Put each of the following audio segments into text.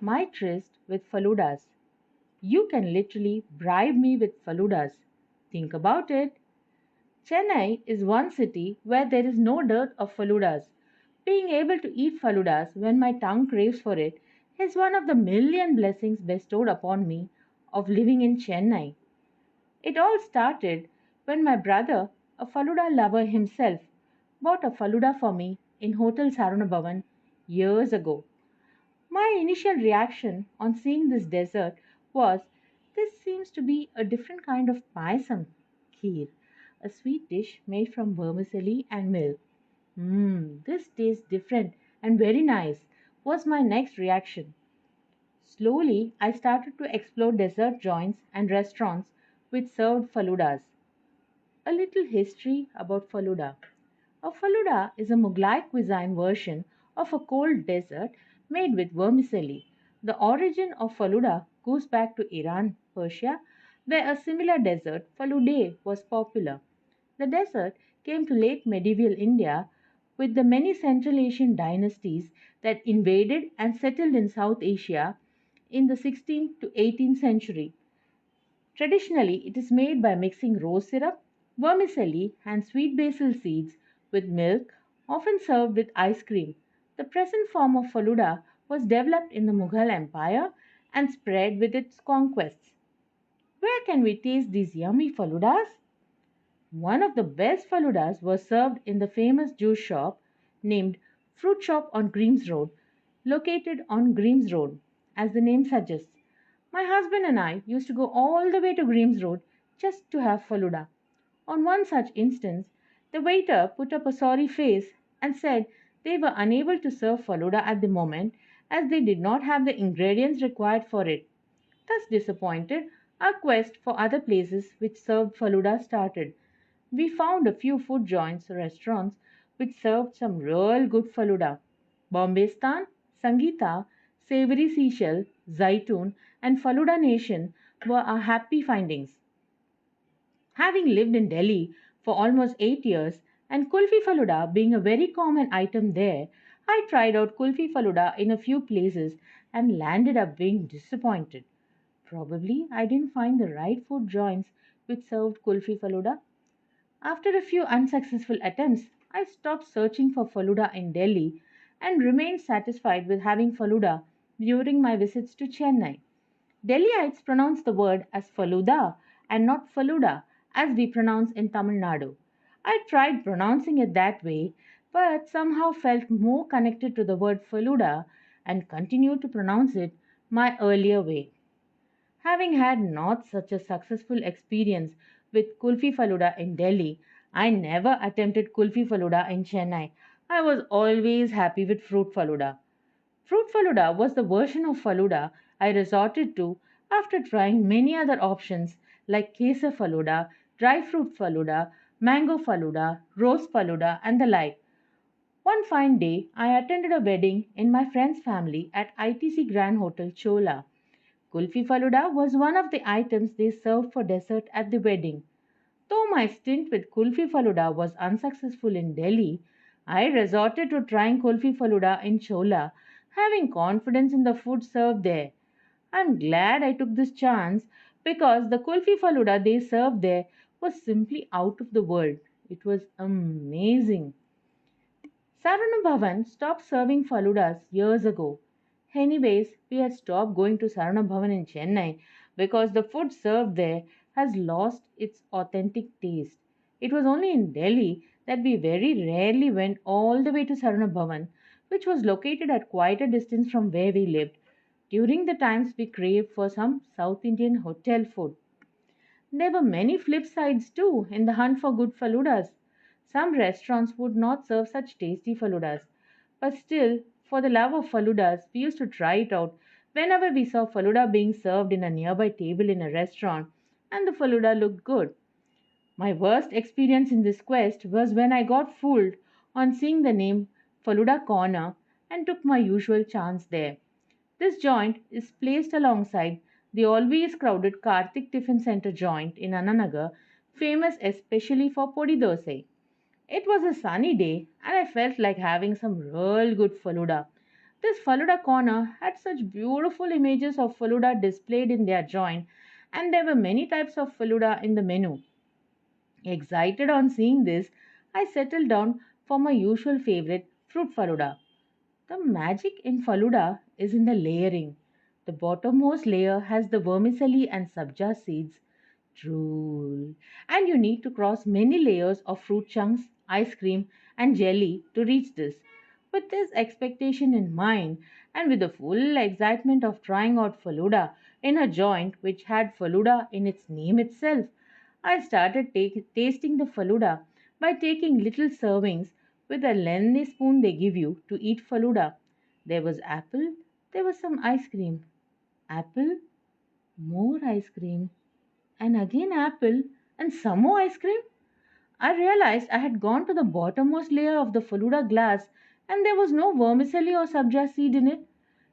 My tryst with faloodas. You can literally bribe me with faloodas. Think about it. Chennai is one city where there is no dearth of faloodas. Being able to eat faloodas when my tongue craves for it is one of the million blessings bestowed upon me of living in Chennai. It all started when my brother, a Faluda lover himself, bought a Faluda for me in Hotel Sarunabhavan years ago. My initial reaction on seeing this dessert was this seems to be a different kind of payasam, kheer, a sweet dish made from vermicelli and milk. This tastes different and very nice, was my next reaction. Slowly, I started to explore dessert joints and restaurants which served faludas. A little history about faluda. A faluda is a Mughlai cuisine version of a cold dessert made with vermicelli. The origin of faluda goes back to Iran, Persia, where a similar dessert, falude, was popular. The dessert came to late medieval India with the many Central Asian dynasties that invaded and settled in South Asia in the 16th to 18th century. Traditionally, it is made by mixing rose syrup, vermicelli, and sweet basil seeds with milk, often served with ice cream. The present form of faluda was developed in the Mughal Empire and spread with its conquests. Where can we taste these yummy faludas? One of the best faludas was served in the famous juice shop named Fruit Shop on Greaves Road, located on Greaves Road, as the name suggests. My husband and I used to go all the way to Greaves Road just to have faluda. On one such instance, the waiter put up a sorry face and said they were unable to serve faluda at the moment as they did not have the ingredients required for it. Thus disappointed, our quest for other places which served faluda started. We found a few food joints, restaurants, which served some real good faluda. Bombaystan, Sangeeta, Savory Seashell, Zaitun, and Faluda Nation were our happy findings. Having lived in Delhi for almost 8 years, and kulfi faluda being a very common item there, I tried out kulfi faluda in a few places and landed up being disappointed. Probably I didn't find the right food joints which served kulfi faluda. After a few unsuccessful attempts, I stopped searching for faluda in Delhi and remained satisfied with having faluda during my visits to Chennai. Delhiites pronounce the word as faluda and not faluda as we pronounce in Tamil Nadu. I tried pronouncing it that way but somehow felt more connected to the word faluda and continued to pronounce it my earlier way. Having had not such a successful experience with kulfi faluda in Delhi, I never attempted kulfi faluda in Chennai. I was always happy with fruit faluda. Fruit faluda was the version of faluda I resorted to after trying many other options like kesar faluda, dry fruit faluda, mango faluda, rose faluda, and the like. One fine day, I attended a wedding in my friend's family at ITC Grand Hotel Chola. Kulfi faluda was one of the items they served for dessert at the wedding. Though my stint with kulfi faluda was unsuccessful in Delhi, I resorted to trying kulfi faluda in Chola, having confidence in the food served there. I'm glad I took this chance because the kulfi faluda they served there was simply out of the world. It was amazing. Sarvana Bhavan stopped serving faludas years ago. Anyways, we had stopped going to Sarvana Bhavan in Chennai because the food served there has lost its authentic taste. It was only in Delhi that we very rarely went all the way to Sarvana Bhavan, which was located at quite a distance from where we lived, during the times we craved for some South Indian hotel food. There were many flip sides too in the hunt for good faludas. Some restaurants would not serve such tasty faludas, but still, for the love of faludas, we used to try it out whenever we saw faluda being served in a nearby table in a restaurant and the faluda looked good. My worst experience in this quest was when I got fooled on seeing the name Faluda Corner and took my usual chance there. This joint is placed alongside the always crowded Karthik Tiffin Center joint in Ananagar, famous especially for podi dosai. It was a sunny day and I felt like having some real good faluda. This Faluda corner had such beautiful images of Faluda displayed in their joint, and there were many types of Faluda in the menu. Excited on seeing this, I settled down for my usual favorite, fruit Faluda. The magic in Faluda is in the layering. The bottommost layer has the vermicelli and sabja seeds. Drool. And you need to cross many layers of fruit chunks, ice cream, and jelly to reach this. With this expectation in mind, and with the full excitement of trying out Faluda in a joint which had Faluda in its name itself, I started tasting the Faluda by taking little servings with the lengthy spoon they give you to eat Faluda. There was apple, there was some ice cream. Apple, more ice cream, and again apple, and some more ice cream. I realized I had gone to the bottommost layer of the Faluda glass and there was no vermicelli or sabja seed in it.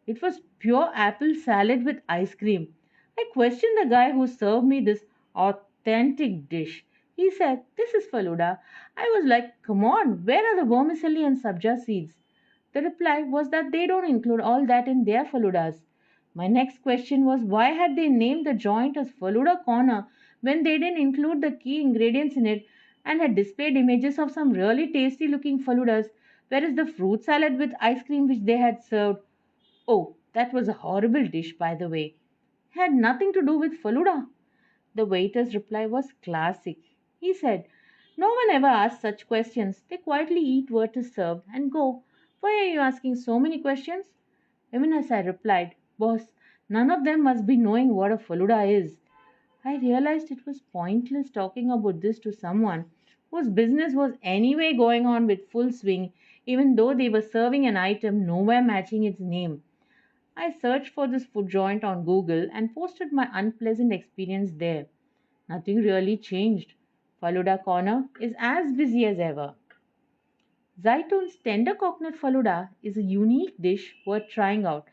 It was pure apple salad with ice cream. I questioned the guy who served me this authentic dish. He said, "This is Faluda." I was like, "Come on, where are the vermicelli and sabja seeds?" The reply was that they don't include all that in their Faludas. My next question was why had they named the joint as Faluda Corner when they didn't include the key ingredients in it and had displayed images of some really tasty looking Faludas, whereas the fruit salad with ice cream which they had served, oh, that was a horrible dish, by the way, had nothing to do with Faluda. The waiter's reply was classic. He said, "No one ever asks such questions. They quietly eat what is served and go. Why are you asking so many questions?" Even as I replied, "Boss, none of them must be knowing what a Faluda is," I realized it was pointless talking about this to someone whose business was anyway going on with full swing, even though they were serving an item nowhere matching its name. I searched for this food joint on Google and posted my unpleasant experience there. Nothing really changed. Faluda Corner is as busy as ever. Zaitun's tender coconut faluda is a unique dish worth trying out,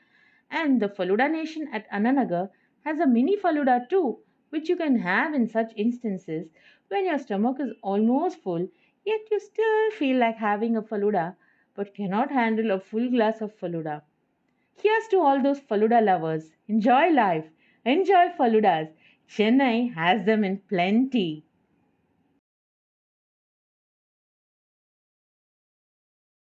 and the Faluda Nation at Ananagar has a mini faluda too, which you can have in such instances when your stomach is almost full, yet you still feel like having a faluda but cannot handle a full glass of faluda. Here's to all those faluda lovers. Enjoy life. Enjoy faludas. Chennai has them in plenty.